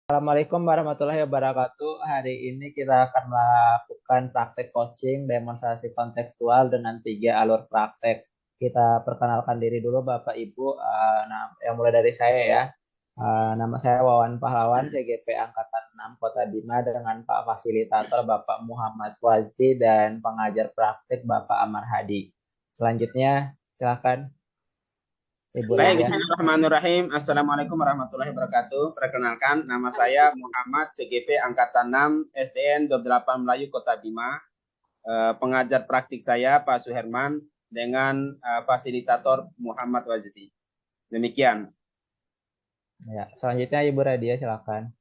Assalamualaikum warahmatullahi wabarakatuh. Hari ini kita akan melakukan praktek coaching demonstrasi kontekstual dengan 3 alur praktek. Kita perkenalkan diri dulu Bapak Ibu. Yang mulai dari saya ya. Nama saya Wawan Pahlawan, CGP Angkatan 6 Kota Bima dengan Pak Fasilitator Bapak Muhammad Fazli dan pengajar praktek Bapak Amar Hadi. Selanjutnya silakan Ibu Baik, Radia. bismillahirrahmanirrahim. Assalamualaikum warahmatullahi wabarakatuh. Perkenalkan, nama saya Muhammad CGP Angkatan 6 SDN 28 Melayu Kota Bima. Pengajar praktik saya Pak Suherman dengan fasilitator Muhammad Wazdi. Demikian. Ya, selanjutnya Ibu Radia silakan.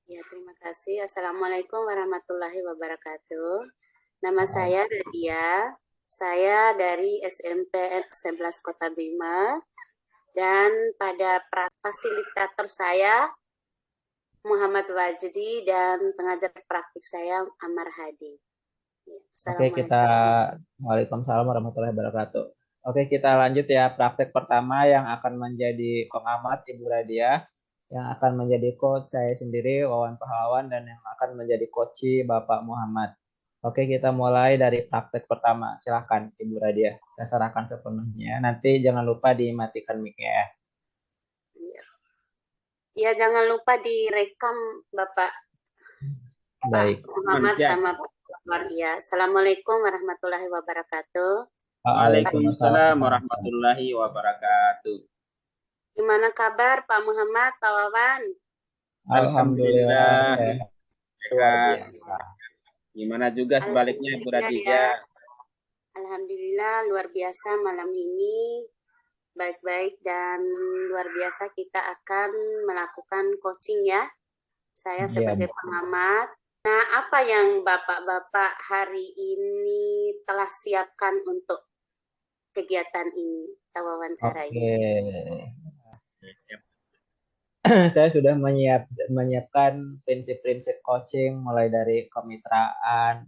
Ya, terima kasih. Assalamualaikum warahmatullahi wabarakatuh. Nama saya Radia. Saya dari SMPN 11 Kota Bima. Dan pada fasilitator saya Muhammad Wajdi dan pengajar praktik saya Amar Hadi. Ya, Oke, Waalaikumsalam warahmatullahi wabarakatuh. Oke, kita lanjut ya. Praktek pertama yang akan menjadi pengamat Ibu Radia, yang akan menjadi coach saya sendiri Wawan Pahlawan, dan yang akan menjadi coachi Bapak Muhammad. Oke, kita mulai dari praktek pertama. Silahkan Ibu Radia, saya serahkan sepenuhnya. Nanti jangan lupa dimatikan mic-nya ya. Ya, jangan lupa direkam Bapak. Baik. Pak Muhammad sama Pak. Ya, Assalamualaikum warahmatullahi wabarakatuh. Waalaikumsalam warahmatullahi wabarakatuh. Gimana kabar Pak Muhammad, Pak Wawan? Alhamdulillah sehat. Gimana juga sebaliknya Bu Radija? Alhamdulillah luar biasa malam ini. Baik-baik dan luar biasa kita akan melakukan coaching ya. Saya sebagai pengamat. Nah, apa yang Bapak-Bapak hari ini telah siapkan untuk kegiatan ini, kita wawancara ini? Saya sudah menyiapkan prinsip-prinsip coaching mulai dari kemitraan,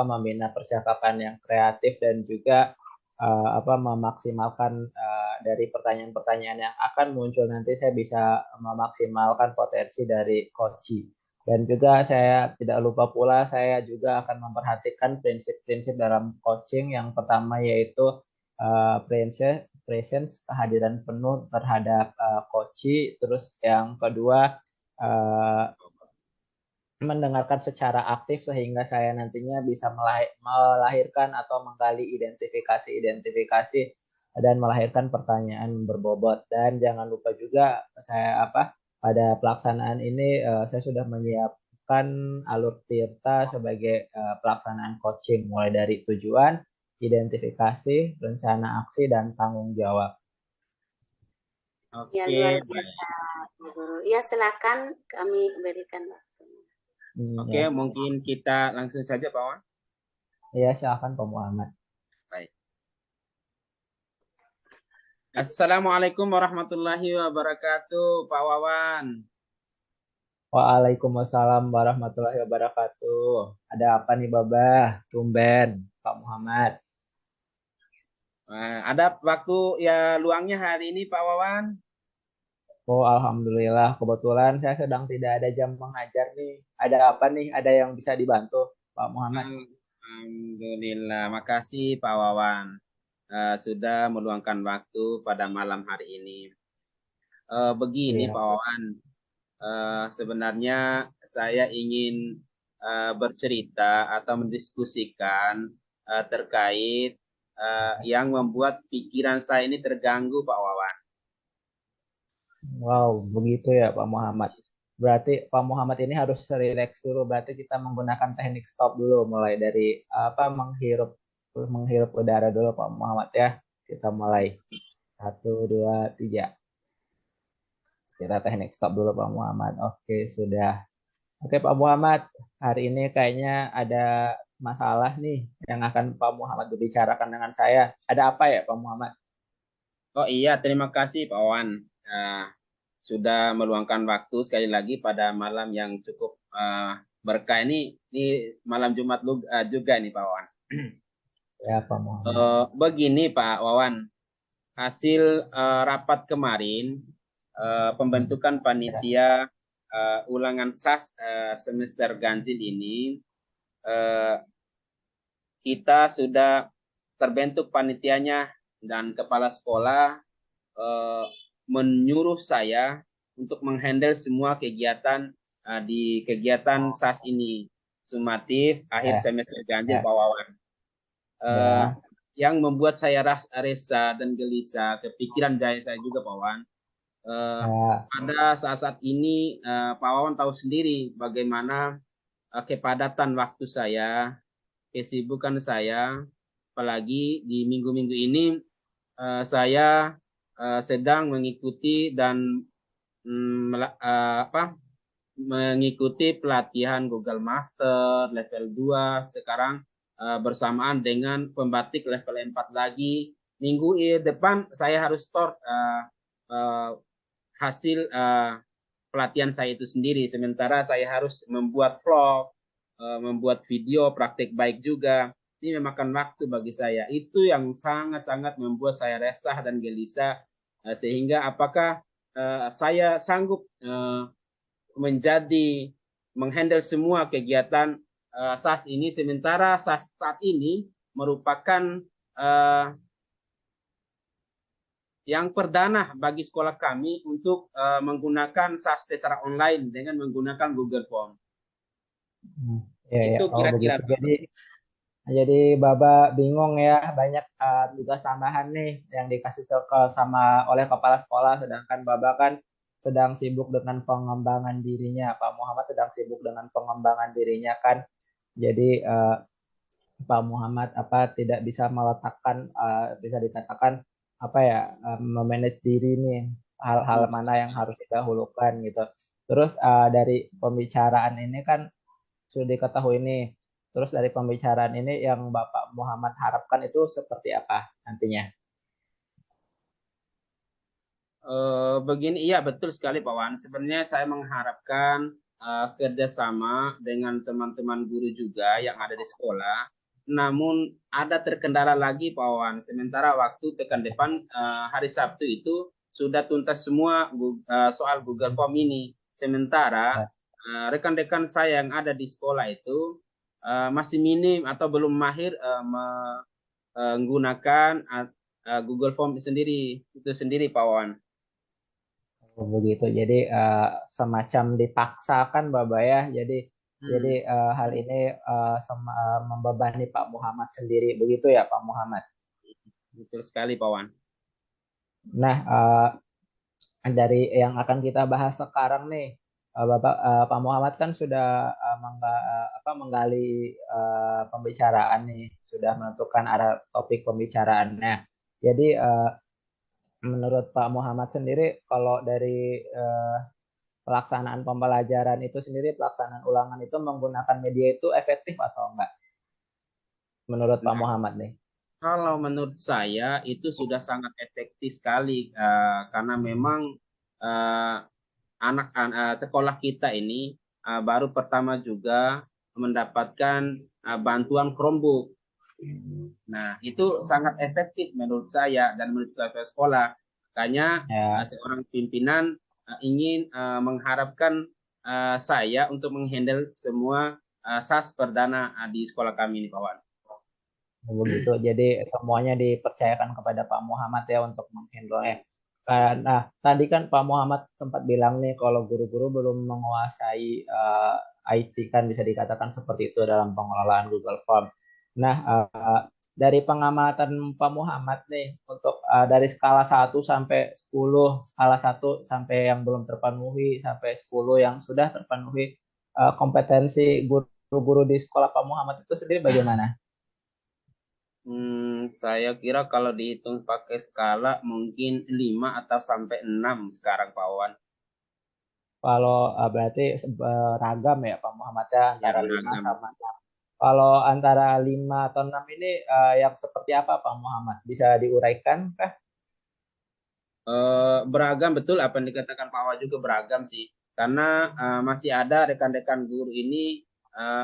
membina percakapan yang kreatif, dan juga memaksimalkan dari pertanyaan-pertanyaan yang akan muncul nanti saya bisa memaksimalkan potensi dari coaching. Dan juga saya tidak lupa pula saya juga akan memperhatikan prinsip-prinsip dalam coaching. Yang pertama yaitu presence, kehadiran penuh terhadap coaching. Terus yang kedua mendengarkan secara aktif sehingga saya nantinya bisa melahirkan atau menggali identifikasi dan melahirkan pertanyaan berbobot. Dan jangan lupa juga pada pelaksanaan ini saya sudah menyiapkan alur tirta sebagai pelaksanaan coaching mulai dari tujuan, identifikasi, rencana aksi, dan tanggung jawab. Oke, ya, luar biasa, Bu Guru. Ya, silakan kami berikan waktu. Oke, mungkin kita langsung saja Pak Wan. Iya, silakan Pak Muhammad. Baik. Assalamualaikum warahmatullahi wabarakatuh, Pak Wawan. Waalaikumsalam warahmatullahi wabarakatuh. Ada apa nih Babah? Tumben, Pak Muhammad. Ada waktu ya luangnya hari ini Pak Wawan? Oh, alhamdulillah. Kebetulan saya sedang tidak ada jam mengajar nih. Ada apa nih? Ada yang bisa dibantu, Pak Muhammad? Alhamdulillah. Makasih Pak Wawan sudah meluangkan waktu pada malam hari ini. Begini Pak Wawan, sebenarnya saya ingin bercerita atau mendiskusikan terkait yang membuat pikiran saya ini terganggu Pak Wawan. Wow, begitu ya Pak Muhammad. Berarti Pak Muhammad ini harus relax dulu. Berarti kita menggunakan teknik stop dulu, mulai dari menghirup udara dulu Pak Muhammad ya. Kita mulai 1, 2, 3. Kita teknik stop dulu Pak Muhammad. Oke, sudah. Oke Pak Muhammad, hari ini kayaknya ada masalah nih yang akan Pak Muhammad bicarakan dengan saya. Ada apa ya Pak Muhammad? Oh iya, terima kasih Pak Wan. Sudah meluangkan waktu sekali lagi pada malam yang cukup berkah ini malam Jumat juga nih Pak Wan. Ya Pak Muhammad. Begini Pak Wawan, hasil rapat kemarin pembentukan panitia ulangan SAS semester ganjil ini kita sudah terbentuk panitianya dan kepala sekolah menyuruh saya untuk menghandle semua kegiatan di kegiatan SAS ini sumatif akhir semester ganjil Pak Wawan. Yang membuat saya resah dan gelisah, kepikiran saya juga Pak Wawan. Pada saat-saat ini Pak Wawan tahu sendiri bagaimana kepadatan waktu saya, kesibukan saya, apalagi di minggu-minggu ini saya sedang mengikuti dan mengikuti pelatihan Google Master level 2 sekarang bersamaan dengan pembatik level 4 lagi. Minggu depan saya harus store hasil pelatihan saya itu sendiri, sementara saya harus membuat vlog, membuat video praktek baik juga. Ini memakan waktu bagi saya. Itu yang sangat-sangat membuat saya resah dan gelisah, sehingga apakah saya sanggup menghandle semua kegiatan SAS ini, sementara SAS saat ini merupakan yang perdana bagi sekolah kami untuk menggunakan SAS secara online dengan menggunakan Google Form. Itu kira-kira. Jadi Baba bingung ya, banyak tugas tambahan nih yang dikasih oleh kepala sekolah, sedangkan Baba kan sedang sibuk dengan pengembangan dirinya. Pak Muhammad sedang sibuk dengan pengembangan dirinya kan. Jadi Pak Muhammad tidak bisa meletakkan, bisa dikatakan memanage diri nih, hal-hal mana yang harus didahulukan gitu. Terus dari pembicaraan ini kan sudah diketahui nih. Terus dari pembicaraan ini yang Bapak Muhammad harapkan itu seperti apa nantinya? Begini, iya betul sekali Pak Wan. Sebenarnya saya mengharapkan kerjasama dengan teman-teman guru juga yang ada di sekolah. Namun ada terkendala lagi Pak Wan. Sementara waktu pekan depan hari Sabtu itu sudah tuntas semua soal Google Form ini. Sementara rekan-rekan saya yang ada di sekolah itu masih minim atau belum mahir menggunakan Google Form itu sendiri Pak Wan. Begitu, jadi semacam dipaksakan Bapak ya, jadi hal ini membebani Pak Muhammad sendiri, begitu ya Pak Muhammad? Betul sekali Pak Wan. Nah, dari yang akan kita bahas sekarang nih, Pak Muhammad kan sudah menggali pembicaraan nih, sudah menentukan arah topik pembicaraannya. Jadi menurut Pak Muhammad sendiri, kalau dari pelaksanaan pembelajaran itu sendiri, pelaksanaan ulangan itu menggunakan media itu efektif atau enggak? Menurut Pak Muhammad nih. Kalau menurut saya itu sudah sangat efektif sekali karena memang anak-anak sekolah kita ini baru pertama juga mendapatkan bantuan Chromebook. Nah, itu sangat efektif menurut saya dan menurut kepala sekolah. Makanya seorang pimpinan ingin mengharapkan saya untuk menghandle semua SAS perdana di sekolah kami ini, Pak Wan. Begitu, jadi semuanya dipercayakan kepada Pak Muhammad ya untuk menghandle-nya. Nah, tadi kan Pak Muhammad sempat bilang nih kalau guru-guru belum menguasai IT, kan bisa dikatakan seperti itu dalam pengelolaan Google Form. Nah, dari pengamatan Pak Muhammad nih, untuk dari skala 1 sampai 10, skala 1 sampai yang belum terpenuhi, sampai 10 yang sudah terpenuhi, kompetensi guru-guru di sekolah Pak Muhammad itu sendiri bagaimana? Saya kira kalau dihitung pakai skala mungkin 5 atau sampai 6 sekarang Pak Wan. Kalau berarti ragam ya Pak Muhammad ya, antara 5 ragam. sama 6. Kalau antara 5 atau 6 ini yang seperti apa Pak Muhammad? Bisa diuraikan kah? Beragam, betul apa yang dikatakan Pak Wan juga beragam sih. Karena masih ada rekan-rekan guru ini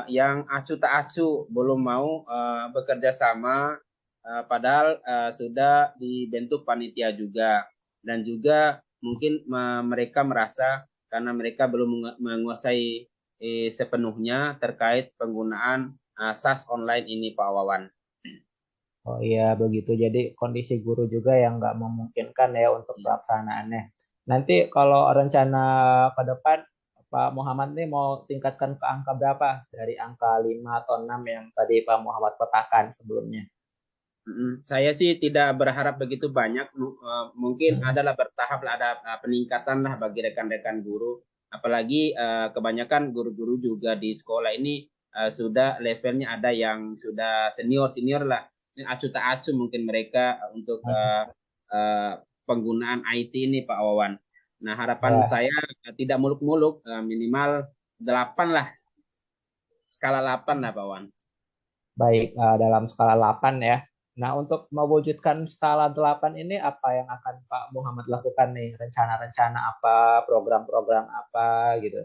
yang acu tak acu belum mau bekerja sama, padahal sudah dibentuk panitia juga, dan juga mungkin mereka merasa karena mereka belum menguasai sepenuhnya terkait penggunaan SAS online ini, Pak Wawan. Oh iya begitu. Jadi kondisi guru juga yang nggak memungkinkan ya untuk pelaksanaannya. Nanti kalau rencana ke depan Pak Muhammad nih mau tingkatkan ke angka berapa dari angka 5 atau 6 yang tadi Pak Muhammad petakan sebelumnya? Saya sih tidak berharap begitu banyak. Mungkin adalah bertahap lah, ada peningkatan lah bagi rekan-rekan guru. Apalagi kebanyakan guru-guru juga di sekolah ini sudah levelnya ada yang sudah senior lah. Ini acu tak acu mungkin mereka untuk penggunaan IT ini, Pak Wawan. Nah, harapan Ya, saya tidak muluk-muluk, minimal 8 lah, skala 8 lah, Pak Wawan. baik dalam skala 8 ya. Nah, untuk mewujudkan skala 8 ini apa yang akan Pak Muhammad lakukan nih? Rencana-rencana apa, program-program apa gitu?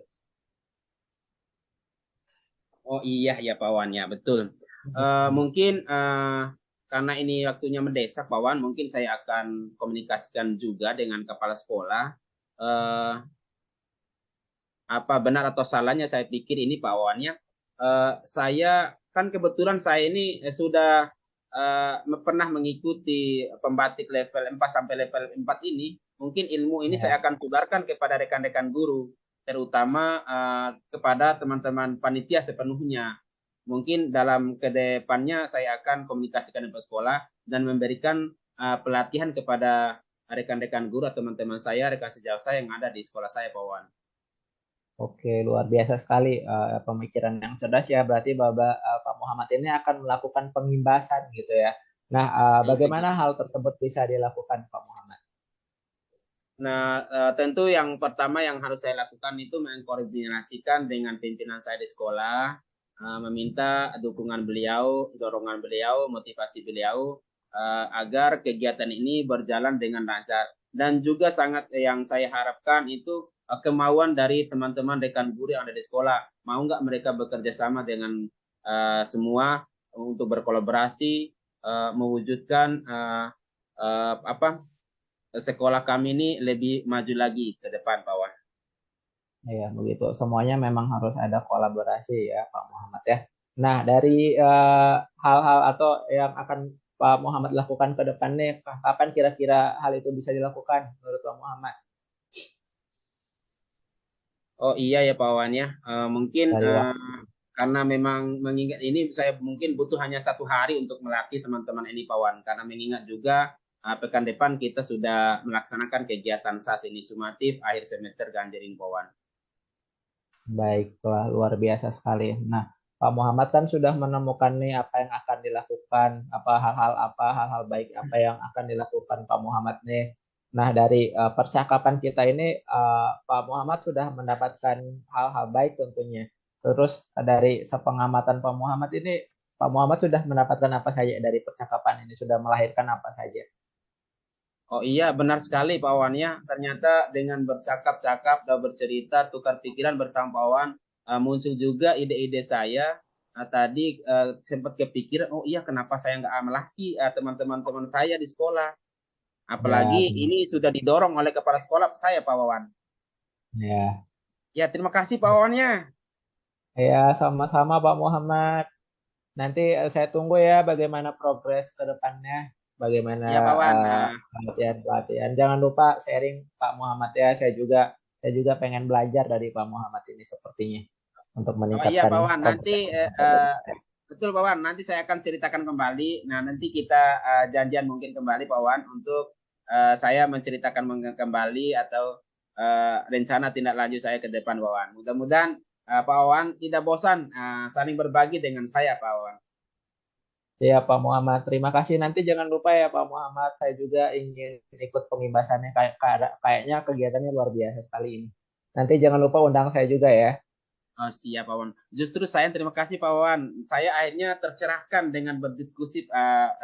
Oh iya ya Pak Wan, ya betul. Mungkin karena ini waktunya mendesak Pak Wan, mungkin saya akan komunikasikan juga dengan kepala sekolah. Eh, apa benar atau salahnya saya pikir ini Pak Wan ya. Saya kan kebetulan saya ini sudah pernah mengikuti pembatik level 4 sampai level 4 ini. Mungkin ilmu ini saya Ya. akan tularkan kepada rekan-rekan guru, terutama kepada teman-teman panitia sepenuhnya. Mungkin dalam kedepannya saya akan komunikasikan dengan sekolah dan memberikan pelatihan kepada rekan-rekan guru atau teman-teman saya, rekan sejauh saya yang ada di sekolah saya, Pak Wan. Oke, luar biasa sekali pemikiran yang cerdas ya. Berarti Pak Muhammad ini akan melakukan pengimbasan gitu ya. Nah, bagaimana hal tersebut bisa dilakukan Pak Muhammad? Nah, tentu yang pertama yang harus saya lakukan itu mengkoordinasikan dengan pimpinan saya di sekolah, meminta dukungan beliau, dorongan beliau, motivasi beliau, agar kegiatan ini berjalan dengan lancar. Dan juga sangat yang saya harapkan itu kemauan dari teman-teman rekan guru yang ada di sekolah. Mau nggak mereka bekerja sama dengan semua untuk berkolaborasi, mewujudkan apa sekolah kami ini lebih maju lagi ke depan, Pak Wan. Ya, begitu. Semuanya memang harus ada kolaborasi ya, Pak Muhammad ya. Nah, dari hal-hal atau yang akan Pak Muhammad lakukan ke depan nih, kapan kira-kira hal itu bisa dilakukan menurut Pak Muhammad? Oh iya ya Pak Wan ya. Mungkin Dari waktu. karena memang mengingat ini saya mungkin butuh hanya 1 hari untuk melatih teman-teman ini Pak Wan. Karena mengingat juga pekan depan kita sudah melaksanakan kegiatan SAS ini sumatif akhir semester Ganjering Pak Wan. Baiklah, luar biasa sekali. Nah, Pak Muhammad kan sudah menemukan nih apa yang akan dilakukan, apa hal-hal baik apa yang akan dilakukan Pak Muhammad nih. Nah, dari percakapan kita ini, Pak Muhammad sudah mendapatkan hal-hal baik tentunya. Terus dari sepengamatan Pak Muhammad ini, Pak Muhammad sudah mendapatkan apa saja dari percakapan ini, sudah melahirkan apa saja. Oh iya, benar sekali Pak Wan ya. Ternyata dengan bercakap-cakap dan bercerita, tukar pikiran bersama Pak Wan, muncul juga ide-ide saya. Tadi sempat kepikiran, oh iya kenapa saya nggak melatih teman-teman saya di sekolah. Ya, Apalagi benar. ini sudah didorong oleh kepala sekolah saya Pak Wawan. Ya, Ya, terima kasih Pak Wawan ya. ya sama-sama Pak Muhammad. Nanti saya tunggu ya bagaimana progres ke depannya, bagaimana Ya Pak Wawan. pelatihan-pelatihan. Jangan lupa sharing Pak Muhammad ya. Saya juga pengen belajar dari Pak Muhammad ini sepertinya untuk Oh iya meningkatkan Pak Wawan, nanti kompetensi. betul Pak Wawan, nanti saya akan ceritakan kembali. Nah, nanti kita janjian mungkin kembali Pak Wawan untuk saya menceritakan kembali atau rencana tindak lanjut saya ke depan Pak Wawan. Mudah-mudahan Pak Wawan tidak bosan saling berbagi dengan saya Pak Wawan. Siap Pak Muhammad. Terima kasih. Nanti jangan lupa ya Pak Muhammad. Saya juga ingin ikut pengimbasannya. Kayaknya kegiatannya luar biasa sekali ini. Nanti jangan lupa undang saya juga ya. Oh, siap Pak Wawan. Justru saya terima kasih Pak Wawan. Saya akhirnya tercerahkan dengan berdiskusi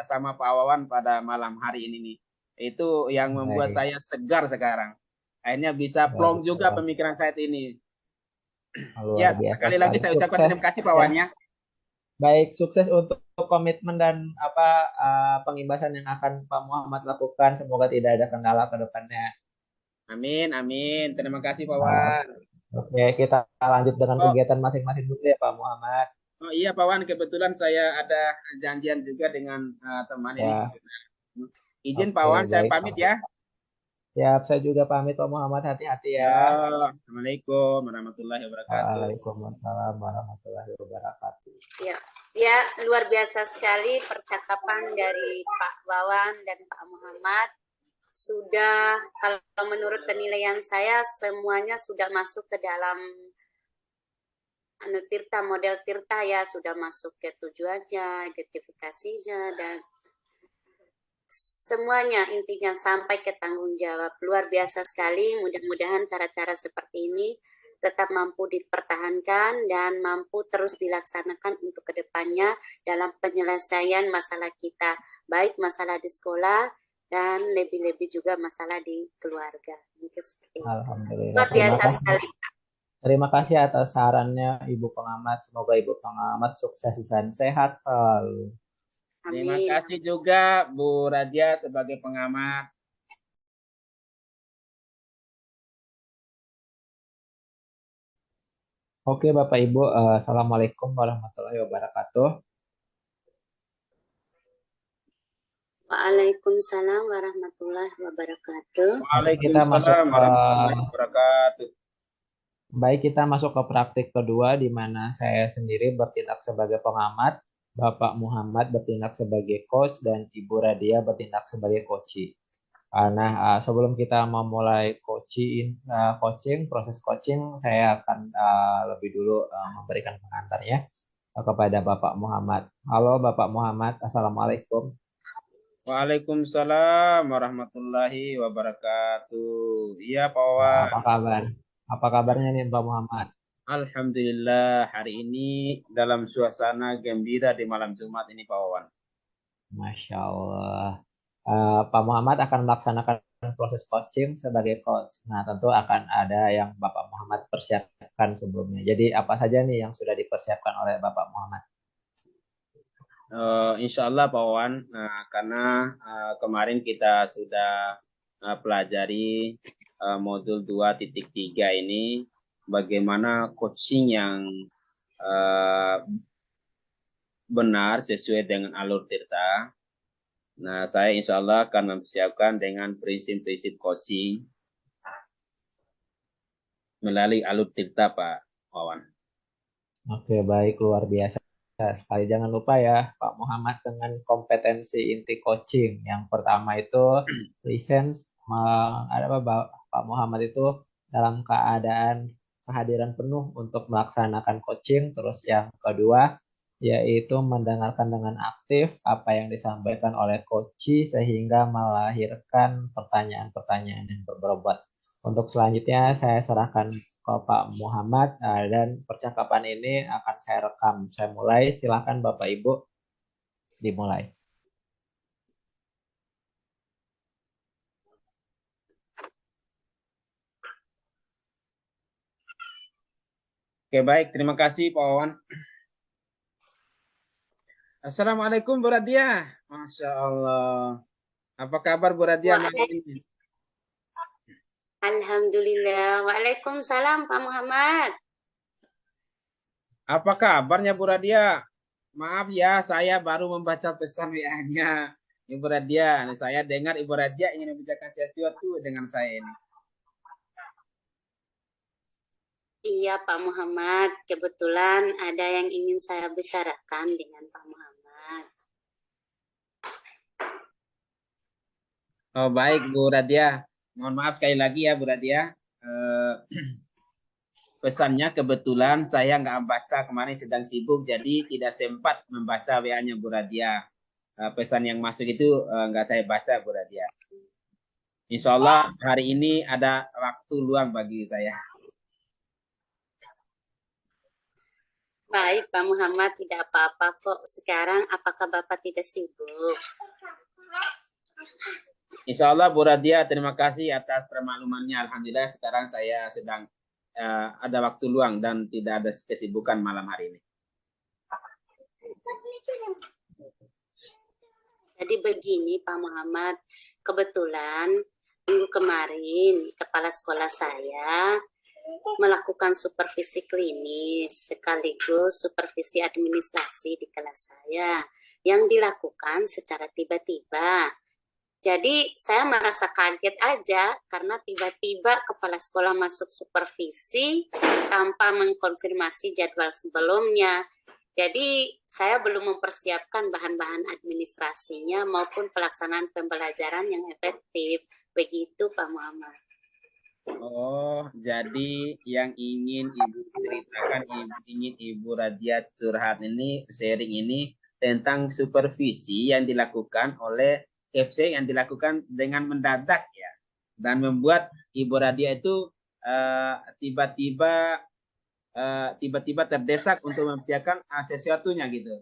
sama Pak Wawan pada malam hari ini nih. Itu yang membuat Baik. saya segar sekarang. Akhirnya bisa Ya, plong juga betul. pemikiran saya ini. Luar Ya, biasa sekali lagi sekali. saya ucapkan Sukses terima kasih Pak ya. Wawan ya. Baik, sukses untuk komitmen dan pengimbasan yang akan Pak Muhammad lakukan. Semoga tidak ada kendala ke depannya. Amin, amin. Terima kasih Pak Wan. Oke, kita lanjut dengan Oh, kegiatan masing-masing dulu ya Pak Muhammad. oh iya Pak Wan, kebetulan saya ada janjian juga dengan teman ini. Ya, Izin Pak oke, Wan, saya baik pamit Pak. ya. Siap, saya juga pamit Pak Muhammad, hati-hati Ya, ya. Assalamualaikum warahmatullahi wabarakatuh. Waalaikumsalam warahmatullahi wabarakatuh. Ya, ya luar biasa sekali percakapan dari Pak Wawan dan Pak Muhammad. Sudah, kalau menurut penilaian saya, semuanya sudah masuk ke dalam tirta, model tirta ya, sudah masuk ke tujuannya, identifikasinya, dan semuanya intinya sampai ke tanggung jawab. Luar biasa sekali, mudah-mudahan cara-cara seperti ini tetap mampu dipertahankan dan mampu terus dilaksanakan untuk kedepannya dalam penyelesaian masalah kita, baik masalah di sekolah dan lebih-lebih juga masalah di keluarga. Mungkin seperti itu. Alhamdulillah. Luar biasa sekali. Terima kasih atas sarannya Ibu Pengamat. Semoga Ibu Pengamat sukses dan sehat selalu. Terima Amin. kasih juga Bu Radia sebagai pengamat. Oke Bapak Ibu, Assalamualaikum warahmatullahi wabarakatuh. Waalaikumsalam warahmatullahi wabarakatuh. Kita masuk Waalaikumsalam ke warahmatullahi wabarakatuh. Baik, kita masuk ke praktik kedua di mana saya sendiri bertindak sebagai pengamat, Bapak Muhammad bertindak sebagai coach, dan Ibu Radia bertindak sebagai coach. Nah, sebelum kita memulai coaching, proses coaching, saya akan lebih dulu memberikan pengantarnya kepada Bapak Muhammad. Halo Bapak Muhammad, Assalamualaikum. Waalaikumsalam warahmatullahi wabarakatuh. Iya Pak Wan. Apa kabar? Apa kabarnya nih Pak Muhammad? Alhamdulillah hari ini dalam suasana gembira di malam Jumat ini Pak Wan. Masya Allah. Pak Muhammad akan melaksanakan proses coaching sebagai coach. Nah, tentu akan ada yang Bapak Muhammad persiapkan sebelumnya. Jadi, apa saja nih yang sudah dipersiapkan oleh Bapak Muhammad? Insya Allah Pak Wan, karena kemarin kita sudah pelajari modul 2.3 ini, bagaimana coaching yang benar sesuai dengan alur tirta. Nah, saya insya Allah akan mempersiapkan dengan prinsip-prinsip coaching melalui alur tirta Pak Wawan. Oke, baik, luar biasa sekali. Jangan lupa ya, Pak Muhammad, dengan kompetensi inti coaching. Yang pertama itu lisensi, ada apa, Pak Muhammad itu dalam keadaan kehadiran penuh untuk melaksanakan coaching. Terus yang kedua, yaitu mendengarkan dengan aktif apa yang disampaikan oleh coach sehingga melahirkan pertanyaan-pertanyaan yang berbobot. Untuk selanjutnya saya serahkan ke Pak Muhammad dan percakapan ini akan saya rekam. Saya mulai, silakan Bapak Ibu dimulai. Oke, baik. Terima kasih Pak Wawan. Assalamualaikum Bu Radia. Masya Allah. Apa kabar Bu Radia malam ini? Alhamdulillah. Waalaikumsalam Pak Muhammad. Apa kabarnya Bu Radia? Maaf ya, saya baru membaca pesan WA-nya Ibu Radia. Saya dengar Ibu Radia ingin membicarakan sesuatu dengan saya ini. Iya Pak Muhammad, kebetulan ada yang ingin saya bicarakan dengan Pak Muhammad. Oh baik Bu Radia. Mohon maaf sekali lagi ya Bu Radia. Pesannya kebetulan saya nggak baca, kemarin sedang sibuk jadi tidak sempat membaca WA-nya Bu Radia. Pesan yang masuk itu nggak saya baca Bu Radia. Insya Allah hari ini ada waktu luang bagi saya. Baik Pak Muhammad, tidak apa-apa kok. Sekarang apakah Bapak tidak sibuk? Insya Allah Bu Radia, terima kasih atas permaklumannya. Alhamdulillah sekarang saya sedang ada waktu luang dan tidak ada kesibukan malam hari ini. Jadi begini Pak Muhammad, kebetulan minggu kemarin kepala sekolah saya melakukan supervisi klinis sekaligus supervisi administrasi di kelas saya yang dilakukan secara tiba-tiba. Jadi saya merasa kaget aja karena tiba-tiba kepala sekolah masuk supervisi tanpa mengkonfirmasi jadwal sebelumnya. Jadi saya belum mempersiapkan bahan-bahan administrasinya maupun pelaksanaan pembelajaran yang efektif. Begitu Pak Muhammad. Oh, jadi yang ingin Ibu ceritakan, ingin Ibu Radia curhat ini, sharing ini tentang supervisi yang dilakukan oleh FC yang dilakukan dengan mendadak ya, dan membuat Ibu Radia itu tiba-tiba terdesak untuk mempersiapkan sesuatunya gitu.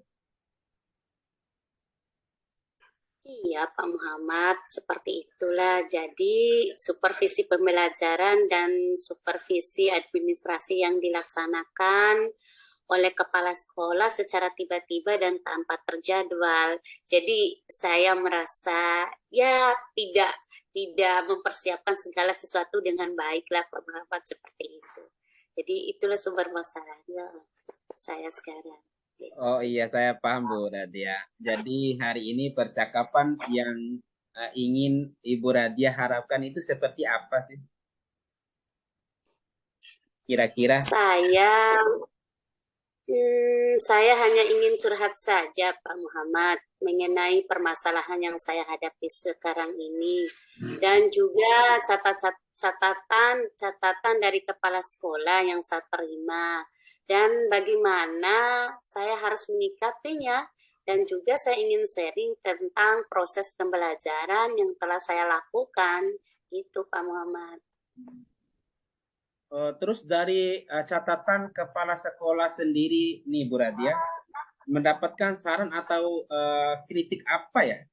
Iya, Pak Muhammad, seperti itulah. Jadi, supervisi pembelajaran dan supervisi administrasi yang dilaksanakan oleh kepala sekolah secara tiba-tiba dan tanpa terjadwal. Jadi, saya merasa ya tidak mempersiapkan segala sesuatu dengan baiklah, Pak Muhammad, seperti itu. Jadi, itulah sumber masalahnya saya sekarang. Oh iya, saya paham Bu Radia. Jadi hari ini percakapan yang ingin Ibu Radia harapkan itu seperti apa sih? Kira-kira? Saya hanya ingin curhat saja Pak Muhammad mengenai permasalahan yang saya hadapi sekarang ini dan juga catatan dari kepala sekolah yang saya terima dan bagaimana saya harus menyikapinya dan juga saya ingin sharing tentang proses pembelajaran yang telah saya lakukan itu Pak Muhammad. Terus dari catatan kepala sekolah sendiri nih Bu Radia, mendapatkan saran atau kritik apa ya?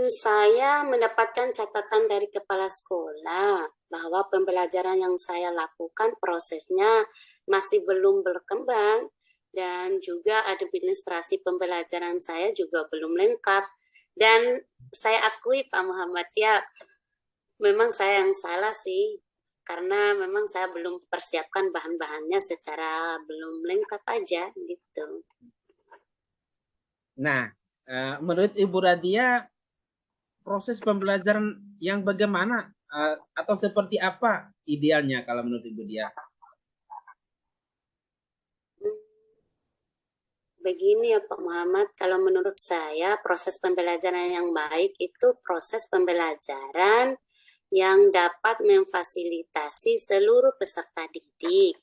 Saya mendapatkan catatan dari kepala sekolah bahwa pembelajaran yang saya lakukan prosesnya masih belum berkembang dan juga administrasi pembelajaran saya juga belum lengkap. Dan saya akui Pak Muhammad ya, memang saya yang salah sih karena memang saya belum persiapkan bahan-bahannya secara belum lengkap aja gitu. Nah, menurut Ibu Radia, proses pembelajaran yang bagaimana atau seperti apa idealnya kalau menurut Ibu Dia? Begini ya Pak Muhammad, kalau menurut saya proses pembelajaran yang baik itu proses pembelajaran yang dapat memfasilitasi seluruh peserta didik,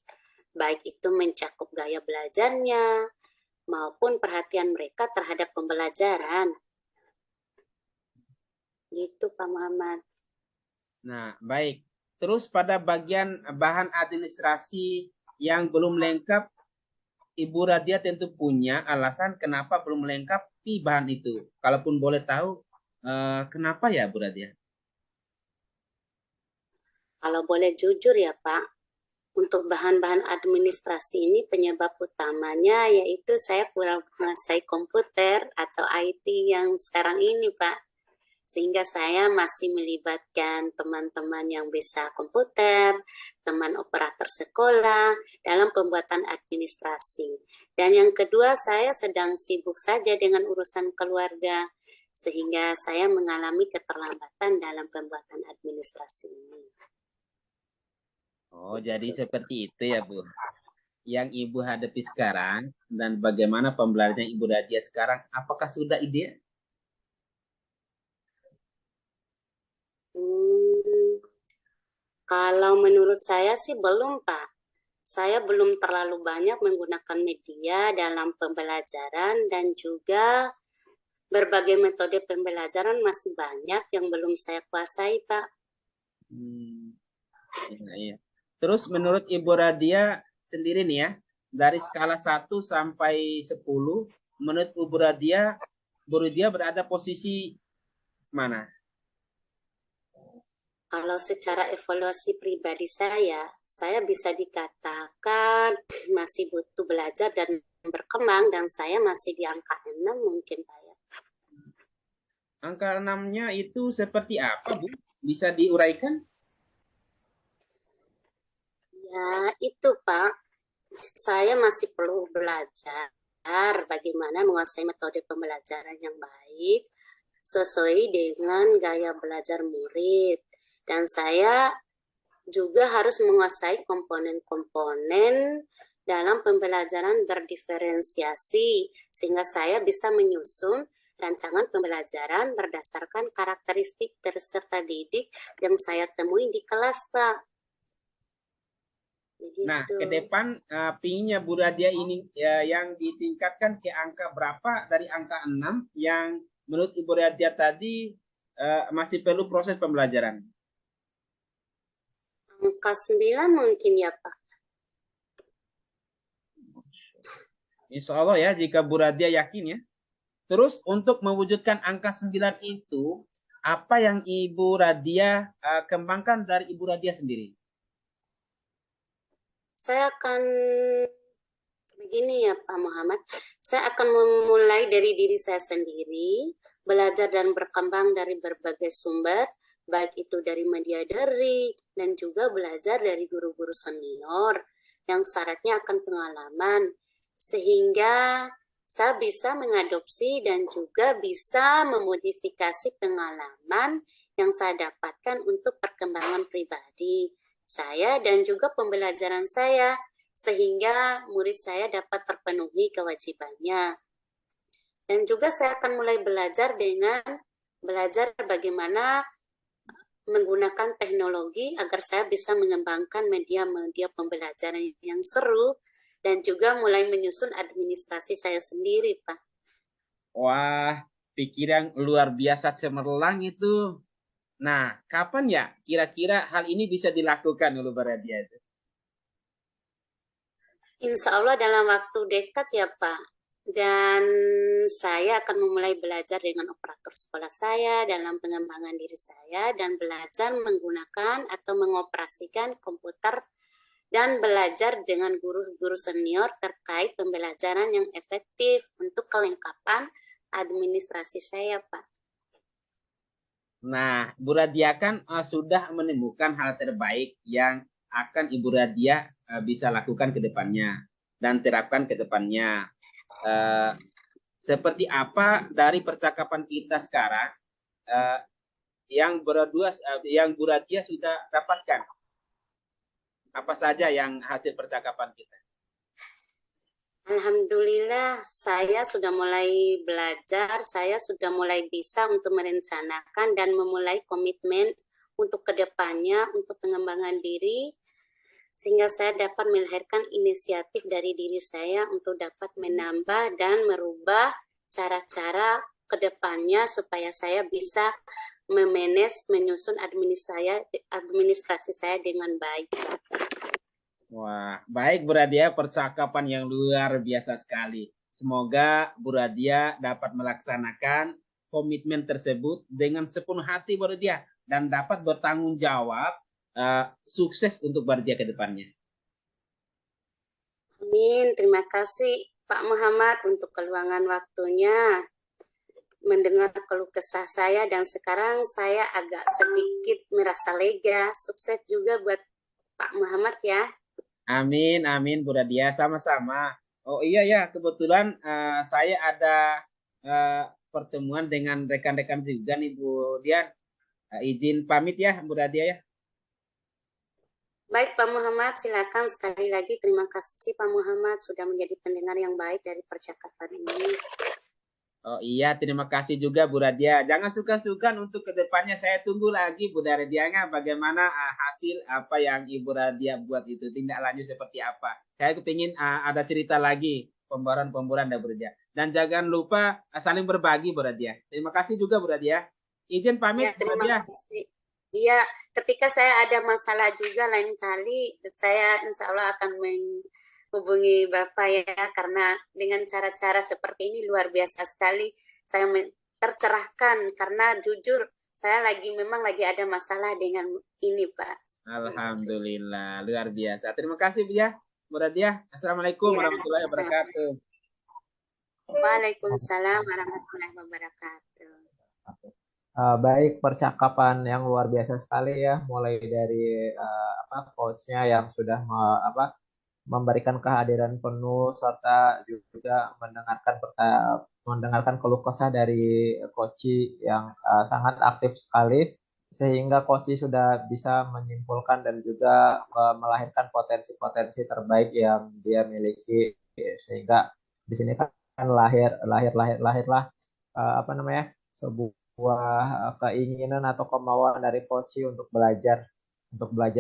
baik itu mencakup gaya belajarnya maupun perhatian mereka terhadap pembelajaran. Gitu Pak Muhammad. Nah, baik. Terus pada bagian bahan administrasi yang belum lengkap, Ibu Radia tentu punya alasan kenapa belum melengkapi bahan itu. Kalaupun boleh tahu, kenapa ya Bu Radia? Kalau boleh jujur ya Pak, untuk bahan-bahan administrasi ini penyebab utamanya yaitu saya kurang menguasai komputer atau IT yang sekarang ini Pak. Sehingga saya masih melibatkan teman-teman yang bisa komputer, teman operator sekolah dalam pembuatan administrasi. Dan yang kedua, saya sedang sibuk saja dengan urusan keluarga, sehingga saya mengalami keterlambatan dalam pembuatan administrasi ini. Oh, jadi seperti itu ya Bu. Yang Ibu hadapi sekarang dan bagaimana pembelajaran Ibu Radia sekarang, apakah sudah ideal? Kalau menurut saya sih belum, Pak. Saya belum terlalu banyak menggunakan media dalam pembelajaran dan juga berbagai metode pembelajaran masih banyak yang belum saya kuasai, Pak. Iya. Terus menurut Ibu Radia sendiri nih ya, dari skala 1 sampai 10, menurut Ibu Radia berada posisi mana? Kalau secara evaluasi pribadi saya bisa dikatakan masih butuh belajar dan berkembang dan saya masih di angka 6 mungkin Pak ya. Angka 6-nya itu seperti apa, Bu? Bisa diuraikan? Ya, itu Pak. Saya masih perlu belajar bagaimana menguasai metode pembelajaran yang baik sesuai dengan gaya belajar murid. Dan saya juga harus menguasai komponen-komponen dalam pembelajaran berdiferensiasi, sehingga saya bisa menyusun rancangan pembelajaran berdasarkan karakteristik peserta didik yang saya temui di kelas, Pak. Nah, Begitu. ke depan pinginnya Bu Radia ini yang ditingkatkan ke angka berapa dari angka 6 yang menurut Ibu Radia tadi masih perlu proses pembelajaran? Angka 9 mungkin ya, Pak. Insya Allah ya, jika Bu Radia yakin ya. Terus untuk mewujudkan angka 9 itu, apa yang Ibu Radia kembangkan dari Ibu Radia sendiri? Saya akan begini ya Pak Muhammad, saya akan memulai dari diri saya sendiri, belajar dan berkembang dari berbagai sumber, baik itu dari media daring dan juga belajar dari guru-guru senior yang syaratnya akan pengalaman, sehingga saya bisa mengadopsi dan juga bisa memodifikasi pengalaman yang saya dapatkan untuk perkembangan pribadi saya dan juga pembelajaran saya, sehingga murid saya dapat terpenuhi kewajibannya. Dan juga saya akan mulai belajar bagaimana menggunakan teknologi agar saya bisa mengembangkan media-media pembelajaran yang seru dan juga mulai menyusun administrasi saya sendiri, Pak. Wah, pikiran luar biasa cemerlang itu. Nah, kapan ya kira-kira hal ini bisa dilakukan oleh Bu Radia itu? Insya Allah dalam waktu dekat ya Pak. Dan saya akan memulai belajar dengan operator sekolah saya dalam pengembangan diri saya dan belajar menggunakan atau mengoperasikan komputer dan belajar dengan guru-guru senior terkait pembelajaran yang efektif untuk kelengkapan administrasi saya, Pak. Nah, Bu Radia kan sudah menemukan hal terbaik yang akan Ibu Radia bisa lakukan ke depannya dan terapkan ke depannya. Seperti apa dari percakapan kita sekarang yang Bu Radia sudah dapatkan? Apa saja yang hasil percakapan kita? Alhamdulillah, saya sudah mulai belajar, saya sudah mulai bisa untuk merencanakan dan memulai komitmen untuk kedepannya, untuk pengembangan diri, sehingga saya dapat melahirkan inisiatif dari diri saya untuk dapat menambah dan merubah cara-cara kedepannya supaya saya bisa menyusun administrasi saya dengan baik. Wah, baik Bu Radia, percakapan yang luar biasa sekali. Semoga Bu Radia dapat melaksanakan komitmen tersebut dengan sepenuh hati Bu Radia dan dapat bertanggung jawab sukses untuk Bu Radia ke depannya. Amin, terima kasih Pak Muhammad untuk keluangan waktunya mendengar keluh kesah saya dan sekarang saya agak sedikit merasa lega. Sukses juga buat Pak Muhammad ya. Amin, amin Bu Radia, sama-sama. Oh iya ya, kebetulan saya ada pertemuan dengan rekan-rekan juga nih Bu Dian. Izin pamit ya Bu Radia ya. Baik Pak Muhammad, silakan sekali lagi terima kasih Pak Muhammad sudah menjadi pendengar yang baik dari percakapan ini. Oh iya, terima kasih juga Bu Radia. Jangan sungkan-sungkan untuk kedepannya saya tunggu lagi Bu Radia bagaimana hasil apa yang Ibu Radia buat itu, tindak lanjut seperti apa. Saya kepingin ada cerita lagi pembaruan-pembaruan dari Bu Radia. Dan jangan lupa saling berbagi Bu Radia. Terima kasih juga Bu Radia. Izin pamit Ya, Bu Radia. kasih. Iya, ketika saya ada masalah juga lain kali, saya insya Allah akan hubungi Bapak ya, karena dengan cara-cara seperti ini luar biasa sekali. Saya tercerahkan karena jujur saya memang lagi ada masalah dengan ini Pak. Alhamdulillah, luar biasa. Terima kasih Bu ya, Bu Radia. Assalamualaikum warahmatullahi wabarakatuh. Waalaikumsalam warahmatullahi wabarakatuh. Oke. Baik, percakapan yang luar biasa sekali ya, mulai dari coachnya yang sudah memberikan kehadiran penuh serta juga mendengarkan keluh kesah dari Koci yang sangat aktif sekali, sehingga Koci sudah bisa menyimpulkan dan juga melahirkan potensi-potensi terbaik yang dia miliki, sehingga di sini kan lahirlah apa namanya, sebuah keinginan atau kemauan dari Koci untuk belajar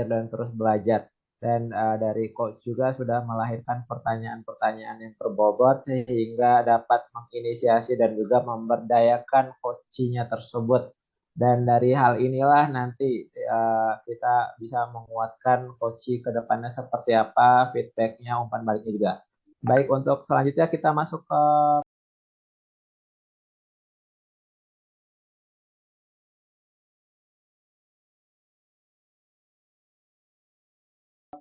dan terus belajar. Dan dari coach juga sudah melahirkan pertanyaan-pertanyaan yang berbobot sehingga dapat menginisiasi dan juga memberdayakan coachnya tersebut. Dan dari hal inilah nanti kita bisa menguatkan coach ke depannya seperti apa, feedbacknya, umpan baliknya juga. Baik, untuk selanjutnya kita masuk ke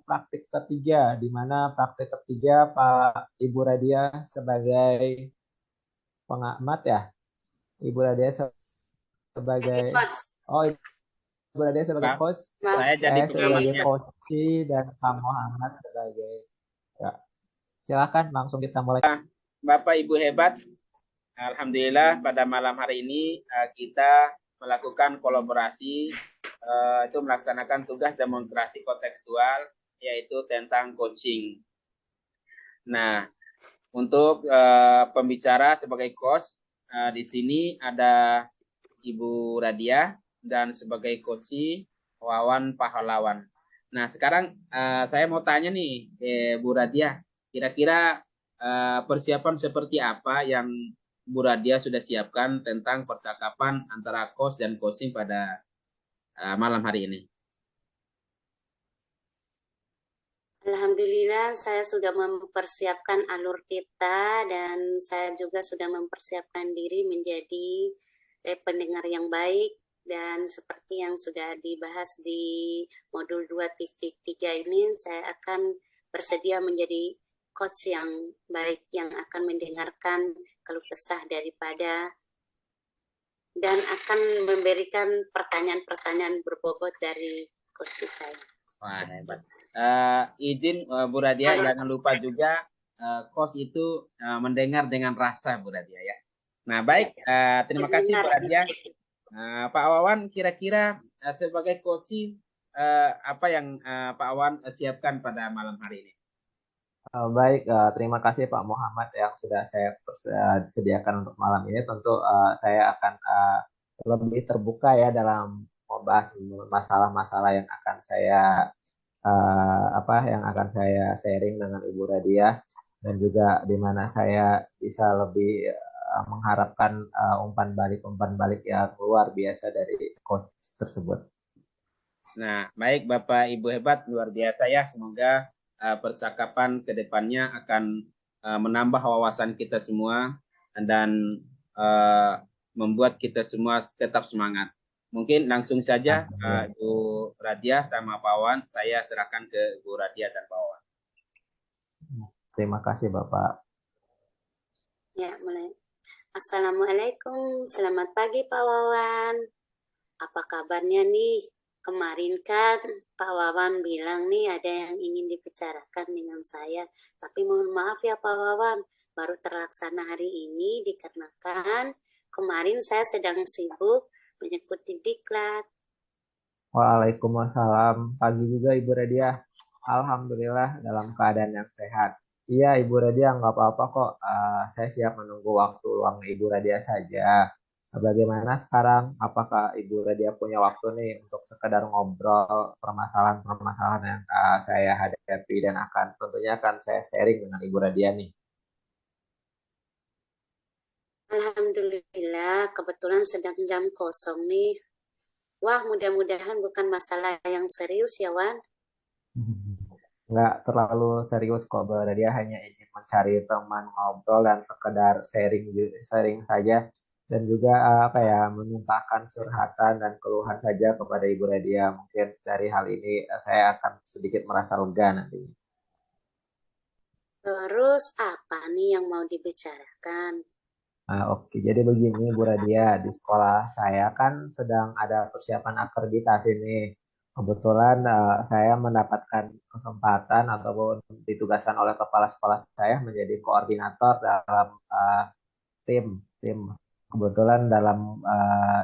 praktik ketiga, di mana praktik ketiga Pak Ibu Radia sebagai pengamat ya. Ibu Radia Jadi sebagai coach, oh Ibu Radia sebagai Maaf, coach, maaf, saya jadi saya sebagai pengamatnya. coach dan Kak Muhammad sebagai ya. Silakan langsung kita mulai. Bapak Ibu hebat, alhamdulillah pada malam hari ini kita melakukan kolaborasi itu melaksanakan tugas demonstrasi kontekstual yaitu tentang coaching. Nah, untuk pembicara sebagai coach di sini ada Ibu Radia dan sebagai coach Wawan Pahlawan. Nah, sekarang saya mau tanya nih, Bu Radia, kira-kira persiapan seperti apa yang Bu Radia sudah siapkan tentang percakapan antara coach dan coaching pada malam hari ini? Alhamdulillah saya sudah mempersiapkan alur kita dan saya juga sudah mempersiapkan diri menjadi pendengar yang baik dan seperti yang sudah dibahas di modul 2.3 ini saya akan bersedia menjadi coach yang baik yang akan mendengarkan keluh kesah daripada dan akan memberikan pertanyaan-pertanyaan berbobot dari coach saya. Wah, hebat. Izin Bu Radia, jangan lupa juga coach itu mendengar dengan rasa Bu Radia ya. Nah, baik, terima kasih Bu Radia. Pak Wawan, kira-kira sebagai coaching apa yang Pak Wawan siapkan pada malam hari ini? Baik, terima kasih Pak Muhammad yang sudah saya sediakan untuk malam ini. Tentu saya akan lebih terbuka ya dalam membahas masalah-masalah yang akan saya yang akan saya sharing dengan Ibu Radia, dan juga di mana saya bisa lebih mengharapkan umpan balik yang luar biasa dari coach tersebut. Nah, baik Bapak Ibu hebat, luar biasa ya. Semoga percakapan ke depannya akan menambah wawasan kita semua dan membuat kita semua tetap semangat. Mungkin langsung saja Ibu Radia sama Pak Wawan, saya serahkan ke Ibu Radia dan Pak Wawan. Terima kasih Bapak. Ya, mulai. Assalamualaikum, selamat pagi Pak Wawan. Apa kabarnya nih? Kemarin kan Pak Wawan bilang nih ada yang ingin dibicarakan dengan saya. Tapi mohon maaf ya Pak Wawan, baru terlaksana hari ini dikarenakan kemarin saya sedang sibuk mengikuti diklat. Waalaikumsalam. Pagi juga Ibu Radia. Alhamdulillah dalam keadaan yang sehat. Iya Ibu Radia, nggak apa-apa kok. Saya siap menunggu waktu luang Ibu Radia saja. Bagaimana sekarang? Apakah Ibu Radia punya waktu nih untuk sekedar ngobrol permasalahan-permasalahan yang saya hadapi, dan tentunya akan saya sharing dengan Ibu Radia nih. Alhamdulillah, kebetulan sedang jam kosong nih. Wah, mudah-mudahan bukan masalah yang serius ya, Wan. Nggak terlalu serius kok, dia hanya ingin mencari teman ngobrol dan sekedar sharing saja, dan juga menumpahkan curhatan dan keluhan saja kepada Ibu Radia. Mungkin dari hal ini saya akan sedikit merasa lega nantinya. Terus apa nih yang mau dibicarakan? Oke, jadi begini Bu Radia, di sekolah saya kan sedang ada persiapan akreditasi nih. Kebetulan saya mendapatkan kesempatan ataupun ditugaskan oleh kepala sekolah saya menjadi koordinator dalam tim. Tim kebetulan dalam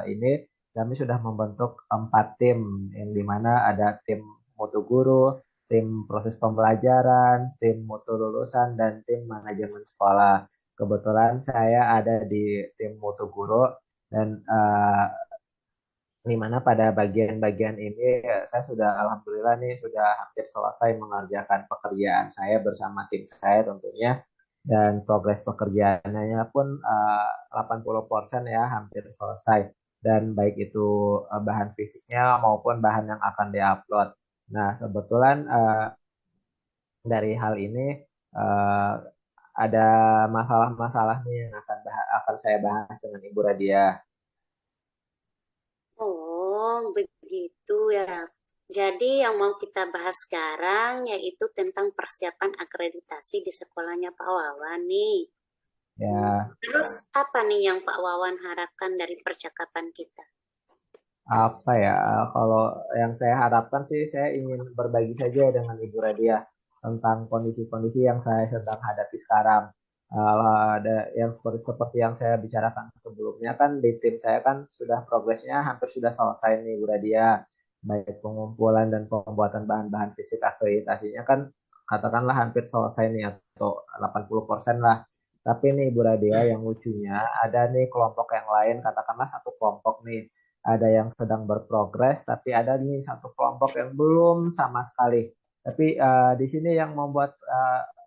ini kami sudah membentuk 4 tim yang dimana ada tim mutu guru, tim proses pembelajaran, tim mutu lulusan, dan tim manajemen sekolah. Kebetulan saya ada di tim mutu guru dan di mana pada bagian-bagian ini saya sudah alhamdulillah nih sudah hampir selesai mengerjakan pekerjaan saya bersama tim saya tentunya, dan progres pekerjaannya pun 80% ya hampir selesai, dan baik itu bahan fisiknya maupun bahan yang akan diupload. Nah, kebetulan dari hal ini eh, ada masalah-masalah nih yang akan saya bahas dengan Ibu Radia. Oh, begitu ya. Jadi yang mau kita bahas sekarang yaitu tentang persiapan akreditasi di sekolahnya Pak Wawan nih. Ya, Terus apa nih yang Pak Wawan harapkan dari percakapan kita? apa ya, kalau yang saya harapkan sih saya ingin berbagi saja dengan Ibu Radia tentang kondisi-kondisi yang saya sedang hadapi sekarang. Ada yang seperti seperti yang saya bicarakan sebelumnya kan di tim saya kan sudah progresnya hampir sudah selesai nih Bu Radia. Baik pengumpulan dan pembuatan bahan-bahan fisik akreditasinya kan katakanlah hampir selesai nih atau 80% lah. Tapi nih Bu Radia, yang lucunya ada nih kelompok yang lain, katakanlah satu kelompok nih ada yang sedang berprogres, tapi ada nih satu kelompok yang belum sama sekali. Tapi di sini yang membuat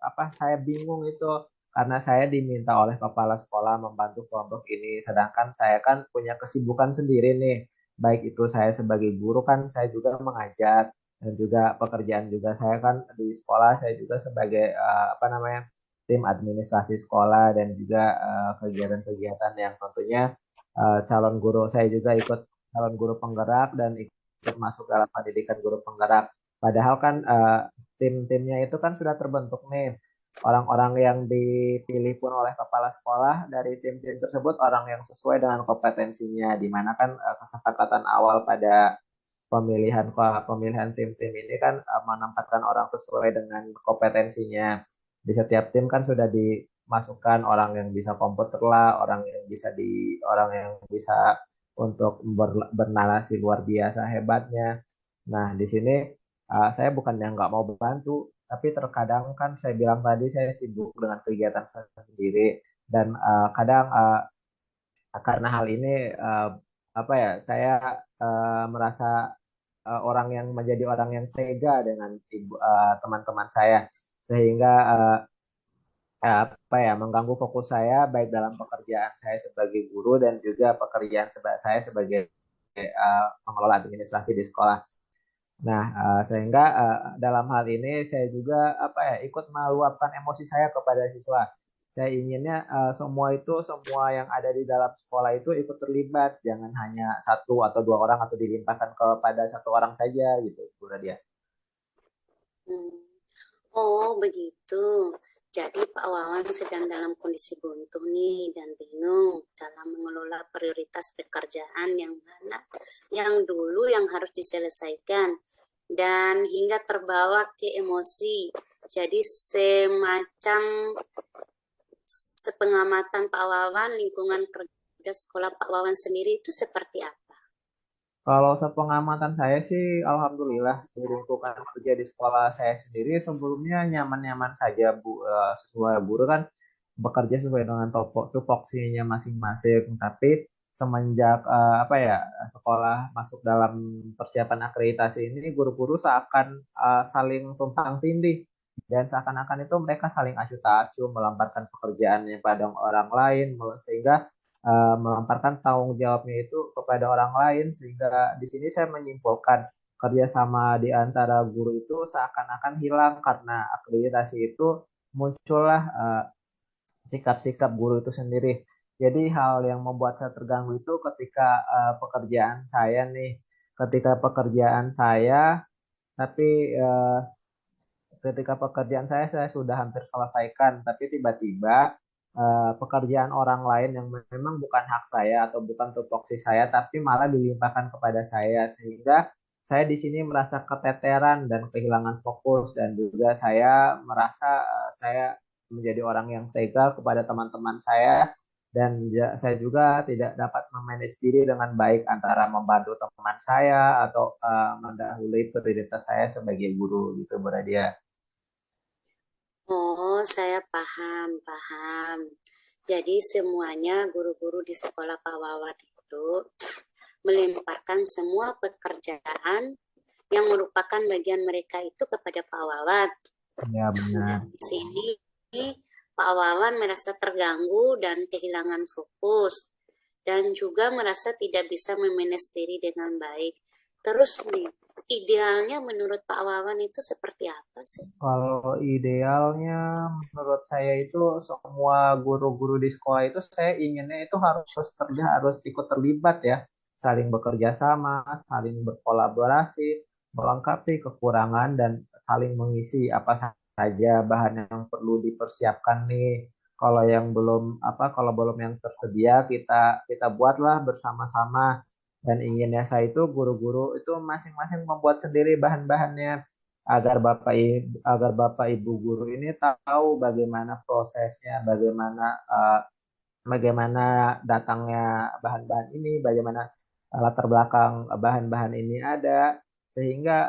apa saya bingung itu karena saya diminta oleh kepala sekolah membantu kelompok ini, sedangkan saya kan punya kesibukan sendiri nih. Baik itu saya sebagai guru kan saya juga mengajar, dan juga pekerjaan juga saya kan di sekolah saya juga sebagai apa namanya tim administrasi sekolah, dan juga kegiatan-kegiatan yang tentunya calon guru saya juga ikut calon guru penggerak dan ikut masuk dalam pendidikan guru penggerak. Padahal kan tim-timnya itu kan sudah terbentuk nih. Orang-orang yang dipilih pun oleh kepala sekolah dari tim-tim tersebut orang yang sesuai dengan kompetensinya, di mana kan kesepakatan awal pada pemilihan tim-tim ini kan menempatkan orang sesuai dengan kompetensinya. Di setiap tim kan sudah dimasukkan orang yang bisa komputer lah, orang yang bisa untuk bernarasi luar biasa hebatnya. Nah, di sini saya bukan yang nggak mau bantu, tapi terkadang kan saya bilang tadi saya sibuk dengan kegiatan saya sendiri, dan kadang karena hal ini eh, apa ya saya merasa orang yang menjadi orang yang tega dengan teman-teman saya, sehingga apa ya mengganggu fokus saya baik dalam pekerjaan saya sebagai guru dan juga pekerjaan saya sebagai pengelola administrasi di sekolah. Nah, sehingga dalam hal ini saya juga apa ya ikut meluapkan emosi saya kepada siswa. Saya inginnya semua yang ada di dalam sekolah itu ikut terlibat, jangan hanya satu atau dua orang atau dilimpahkan kepada satu orang saja gitu, Bu Nadia. Hmm. Oh, begitu. Jadi Pak Wawan sedang dalam kondisi buntu nih dan bingung dalam mengelola prioritas pekerjaan yang mana yang dulu yang harus diselesaikan dan hingga terbawa ke emosi. Jadi semacam sepengamatan Pak Wawan lingkungan kerja sekolah Pak Wawan sendiri itu seperti apa? Kalau sepengamatan saya sih, alhamdulillah di lingkungan kerja di sekolah saya sendiri sebelumnya nyaman-nyaman saja, Bu. Sesuai guru kan bekerja sesuai dengan tupoksinya masing-masing. Tapi semenjak apa ya sekolah masuk dalam persiapan akreditasi ini, guru-guru seakan saling tumpang tindih, dan seakan-akan itu mereka saling acuh tak acuh melemparkan pekerjaannya pada orang lain, sehingga melemparkan tanggung jawabnya itu kepada orang lain, sehingga di sini saya menyimpulkan kerjasama di antara guru itu seakan-akan hilang karena akreditasi itu muncullah sikap-sikap guru itu sendiri. Jadi hal yang membuat saya terganggu itu ketika pekerjaan saya, tapi ketika pekerjaan saya sudah hampir selesaikan, tapi tiba-tiba pekerjaan orang lain yang memang bukan hak saya atau bukan tupoksi saya, tapi malah dilimpahkan kepada saya, sehingga saya di sini merasa keteteran dan kehilangan fokus, dan juga saya merasa saya menjadi orang yang tega kepada teman-teman saya, dan saya juga tidak dapat memanage diri dengan baik antara membantu teman saya atau mendahului prioritas saya sebagai guru gitu, Bu Nadia. Oh, saya paham, paham. Jadi semuanya guru-guru di sekolah Pak Wawan itu melemparkan semua pekerjaan yang merupakan bagian mereka itu kepada Pak Wawan. Ya benar. Di sini Pak Wawan merasa terganggu dan kehilangan fokus dan juga merasa tidak bisa memanage diri dengan baik. Terus nih, idealnya menurut Pak Wawan itu seperti apa sih? Kalau idealnya menurut saya itu semua guru-guru di sekolah itu saya inginnya itu harus ikut terlibat ya, saling bekerja sama, saling berkolaborasi, melengkapi kekurangan dan saling mengisi apa saja bahan yang perlu dipersiapkan nih. Kalau belum yang tersedia kita kita buatlah bersama-sama, dan inginnya saya itu guru-guru itu masing-masing membuat sendiri bahan-bahannya, agar Bapak Ibu guru ini tahu bagaimana prosesnya, bagaimana datangnya bahan-bahan ini, bagaimana latar belakang bahan-bahan ini ada, sehingga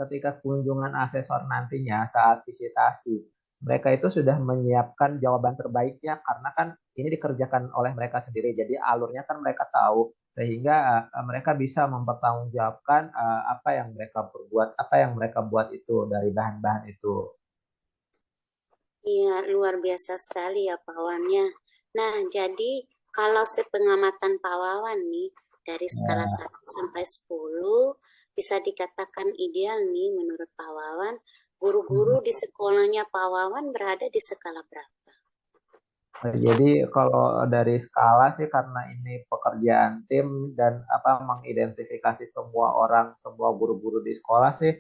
ketika kunjungan asesor nantinya saat visitasi, mereka itu sudah menyiapkan jawaban terbaiknya, karena kan ini dikerjakan oleh mereka sendiri, jadi alurnya kan mereka tahu, sehingga mereka bisa mempertanggungjawabkan apa yang mereka perbuat, apa yang mereka buat itu dari bahan-bahan itu. Iya, luar biasa sekali ya Pak Wawannya. Nah, jadi kalau sepengamatan Pak Wawan nih, dari skala Ya. 1 sampai 10, bisa dikatakan ideal nih menurut Pak Wawan, guru-guru di sekolahnya Pak Wawan berada di skala berapa? Jadi kalau dari skala sih, karena ini pekerjaan tim dan apa mengidentifikasi semua orang, semua guru-guru di sekolah sih,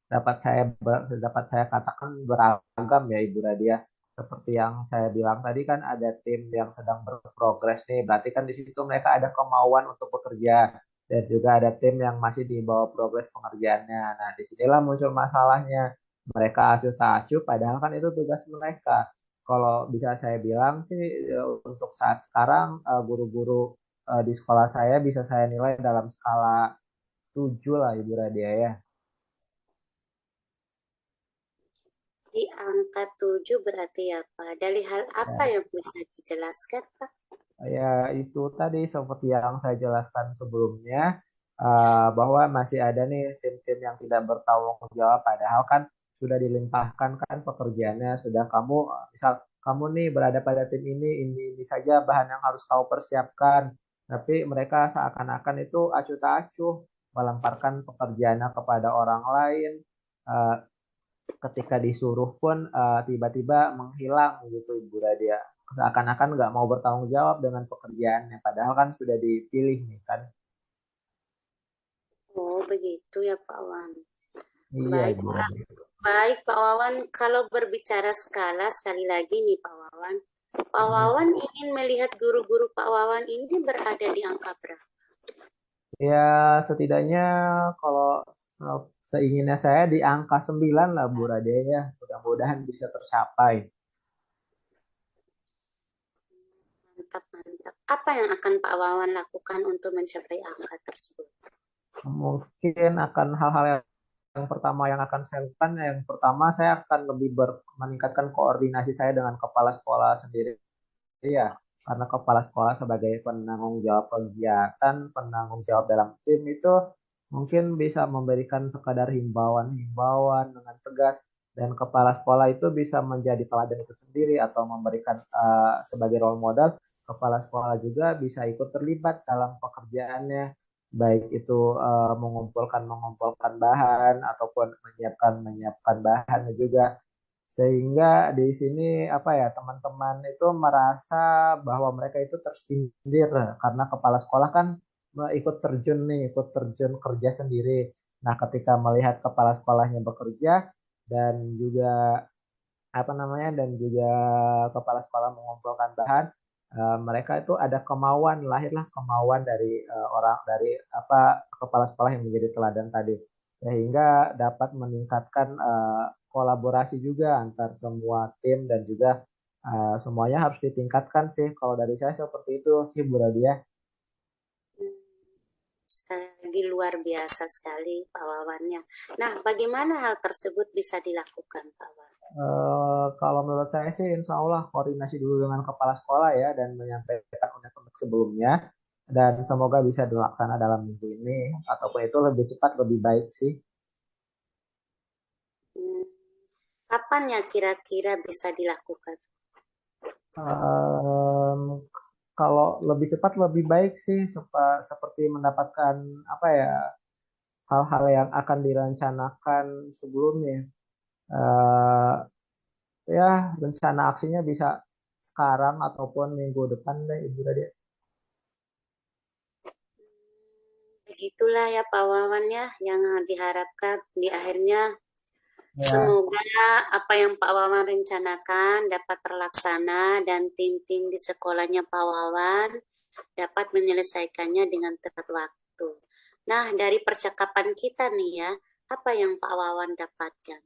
dapat saya katakan beragam ya Ibu Radia. Seperti yang saya bilang tadi, kan ada tim yang sedang berprogres nih, berarti kan di situ mereka ada kemauan untuk bekerja, dan juga ada tim yang masih di bawah progres pengerjaannya. Nah, disinilah muncul masalahnya. Mereka acuh tak acuh, padahal kan itu tugas mereka. Kalau bisa saya bilang sih, untuk saat sekarang guru-guru di sekolah saya bisa saya nilai dalam skala 7 lah Ibu Radia ya. Di angka 7 berarti apa? Dari hal apa Ya, yang bisa dijelaskan, Pak? ya, itu tadi seperti yang saya jelaskan sebelumnya, bahwa masih ada nih tim-tim yang tidak bertanggung jawab, padahal kan sudah dilimpahkan kan pekerjaannya, sudah kamu misal kamu nih berada pada tim ini saja bahan yang harus kamu persiapkan, tapi mereka seakan-akan itu acuh tak acuh melemparkan pekerjaannya kepada orang lain. eh, Ketika disuruh pun tiba-tiba menghilang gitu Ibu Radia, seakan-akan nggak mau bertanggung jawab dengan pekerjaannya, padahal kan sudah dipilih nih kan. Oh, begitu ya Pak Wawan. Iya Baik, Ibu Pak. Radia. Baik, Pak Wawan. Kalau berbicara skala, sekali lagi nih Pak Wawan. Pak Hmm. Wawan ingin melihat guru-guru Pak Wawan ini berada di angka berapa? Ya, setidaknya kalau seinginnya saya di angka 9 lah Bu Radia ya, mudah-mudahan bisa tercapai. Mantap, mantap. Apa yang akan Pak Wawan lakukan untuk mencapai angka tersebut? Mungkin akan hal-hal yang pertama yang akan saya lakukan, yang pertama saya akan lebih meningkatkan koordinasi saya dengan kepala sekolah sendiri. Iya, karena kepala sekolah sebagai penanggung jawab kegiatan, penanggung jawab dalam tim itu mungkin bisa memberikan sekadar himbauan-himbauan dengan tegas, dan kepala sekolah itu bisa menjadi teladan itu sendiri atau memberikan sebagai role model. Kepala sekolah juga bisa ikut terlibat dalam pekerjaannya, baik itu mengumpulkan bahan ataupun menyiapkan bahan juga, sehingga di sini apa ya, teman-teman itu merasa bahwa mereka itu tersindir karena kepala sekolah kan ikut terjun nih, ikut terjun kerja sendiri. Nah, ketika melihat kepala sekolahnya bekerja dan juga apa namanya dan juga kepala sekolah mengumpulkan bahan, mereka itu ada kemauan, lahirlah kemauan dari orang dari apa kepala sekolah yang menjadi teladan tadi, sehingga dapat meningkatkan kolaborasi juga antar semua tim dan juga semuanya harus ditingkatkan sih. Kalau dari saya seperti itu sih Bu Radia. Sekali lagi luar biasa sekali Pak Wawannya. Nah, bagaimana hal tersebut bisa dilakukan Pak Wawan? Kalau menurut saya sih insya Allah koordinasi dulu dengan kepala sekolah ya dan menyampaikan unek-unek sebelumnya dan semoga bisa dilaksana dalam minggu ini ataupun itu lebih cepat lebih baik sih. Kapan ya kira-kira bisa dilakukan? Em, Kalau lebih cepat lebih baik sih seperti mendapatkan apa ya hal-hal yang akan direncanakan sebelumnya. Eh, Ya rencana aksinya bisa sekarang ataupun minggu depan deh Ibu Radia. Begitulah ya Pak Wawan ya yang diharapkan di akhirnya. Ya, Semoga apa yang Pak Wawan rencanakan dapat terlaksana dan tim-tim di sekolahnya Pak Wawan dapat menyelesaikannya dengan tepat waktu. Nah, dari percakapan kita nih ya, apa yang Pak Wawan dapatkan?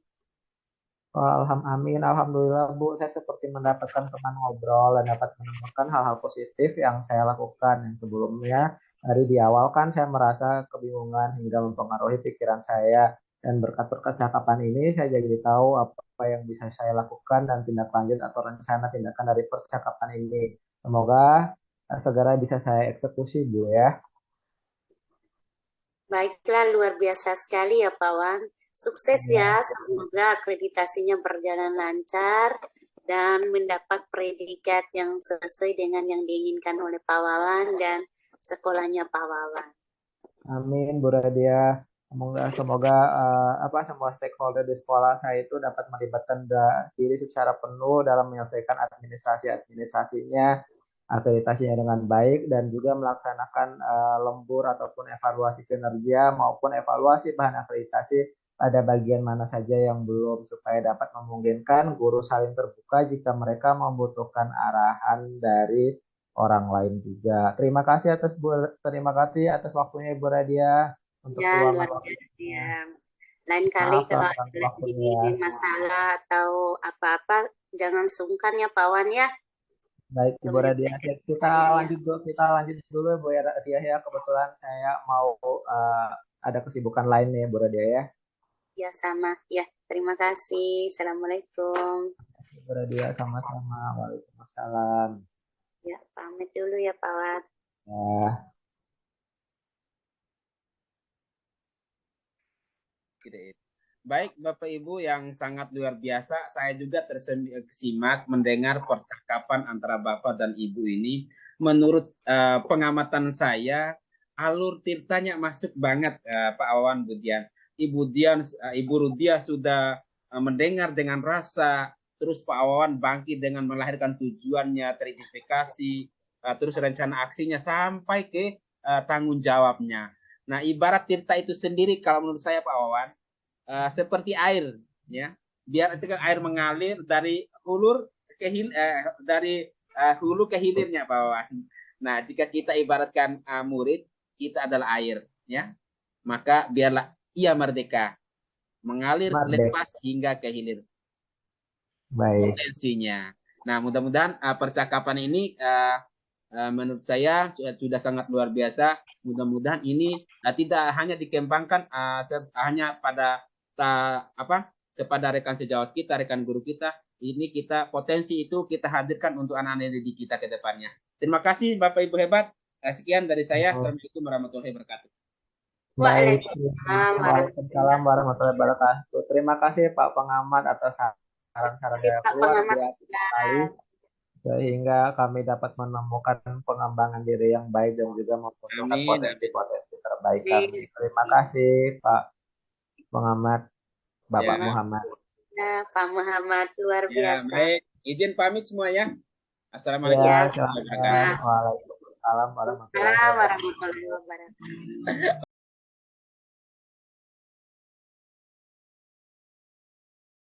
Amin, alhamdulillah Bu, saya seperti mendapatkan teman ngobrol dan dapat menemukan hal-hal positif yang saya lakukan yang sebelumnya. Dari di awal kan saya merasa kebingungan hingga mempengaruhi pikiran saya dan berkat percakapan ini saya jadi tahu apa yang bisa saya lakukan dan tindak lanjut atau rencana tindakan dari percakapan ini. Semoga segera bisa saya eksekusi Bu ya. Baiklah, luar biasa sekali ya Pak Wan. Sukses ya, Ya, semoga akreditasinya berjalan lancar dan mendapat predikat yang sesuai dengan yang diinginkan oleh Pak Wawan dan sekolahnya Pak Wawan. amin Bu Radia. Semoga apa semua stakeholder di sekolah saya itu dapat melibatkan diri secara penuh dalam menyelesaikan administrasinya, akreditasinya dengan baik dan juga melaksanakan lembur ataupun evaluasi kinerja maupun evaluasi bahan akreditasi pada bagian mana saja yang belum supaya dapat memungkinkan guru saling terbuka jika mereka membutuhkan arahan dari orang lain juga. Terima kasih atas waktunya Ibu Radia untuk Ya, luangkan luar biasa waktunya. ya. Lain kali Maaf telah kalau ada mengganggu lagi waktunya. masalah atau apa-apa, jangan sungkan ya Pak Wan ya. Baik Ibu Temui Radia, saya ya. kita lanjut dulu Bu Radia ya. Kebetulan saya mau ada kesibukan lain nih Bu Radia ya. Ya sama ya. Terima kasih. Assalamualaikum. Ibu Radia sama-sama. Waalaikumsalam. Ya, pamit dulu ya Pak Wan. Ya. Baik Bapak Ibu yang sangat luar biasa, saya juga tersimak mendengar percakapan antara Bapak dan Ibu ini. Menurut pengamatan saya, alur tirtanya masuk banget Pak Awan Budian. Ibu Rudia sudah mendengar dengan rasa, terus Pak Awan bangkit dengan melahirkan tujuannya, teridentifikasi, terus rencana aksinya sampai ke tanggung jawabnya. Nah, ibarat tirta itu sendiri kalau menurut saya Pak Awan, seperti air ya, biar itu kan air mengalir dari hulu ke hilirnya Pak Wawan. Nah, jika kita ibaratkan murid, kita adalah air ya, maka biarlah ia merdeka mengalir Mardek. lepas hingga ke hilir Baik. potensinya. Nah, mudah-mudahan percakapan ini menurut saya sudah sangat luar biasa. Mudah-mudahan ini tidak hanya dikembangkan hanya pada kepada rekan sejawat kita, rekan guru kita. Ini kita potensi itu kita hadirkan untuk anak-anak didik kita ke depannya. Terima kasih Bapak Ibu hebat. Sekian dari saya. Assalamualaikum warahmatullahi wabarakatuh. Baik. Waalaikumsalam Waalaikumsalam warahmatullahi warahmatullahi wabarakatuh. Terima kasih Pak Pengamat atas saran-sarannya wabarakatuh. Pak luar Pengamat. biasa sekali. Sehingga kami dapat menemukan pengembangan diri yang baik dan juga memunculkan Amin. potensi-potensi terbaik kami. Amin. Terima kasih Pak Pengamat Bapak Ya, Muhammad. Ya, Pak Muhammad luar ya, biasa. baik. Izin pamit semua ya. Assalamualaikum Ya, Ya, warahmatullahi silakan. wabarakatuh. Waalaikumsalam warahmatullahi Waalaikumsalam wabarakatuh. warahmatullahi wabarakatuh.